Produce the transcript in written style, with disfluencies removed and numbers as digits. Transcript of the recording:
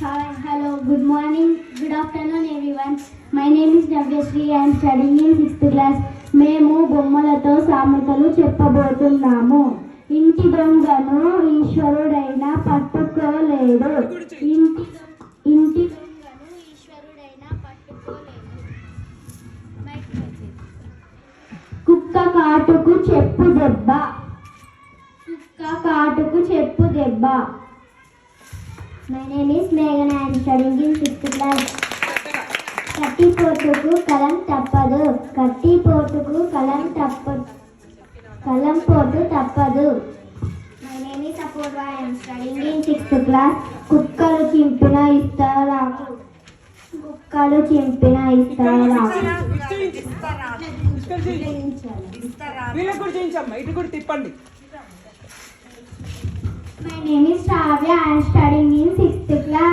Hi, hello, good morning, good afternoon everyone. My name is Navyasri. I am studying in 6th class. మేము బొమ్మలతో సామెతలు చెప్పబోతున్నాము. ఇంటి దొంగను ఈశ్వరుడైనా పట్టుకోలేడు. ఇంటి దొంగను ఈశ్వరుడైనా పట్టుకోలేడు. కుక్క కాటుకు చెప్పు దెబ్బ. కుక్క కాటుకు చెప్పు దెబ్బ. My name is Meghana. I am studying in 6th class. కట్టిపోటుకు కలం తప్పదు. కట్టిపోటుకు కలం పోటు తప్పదు. My name is Apurva. I am studying in 6th class. కుక్కలు చింపిన ఇస్తారాకు. కుక్కలు చింపిన ఇస్తారాకు. My name is Shravya. I am studying in 6th class.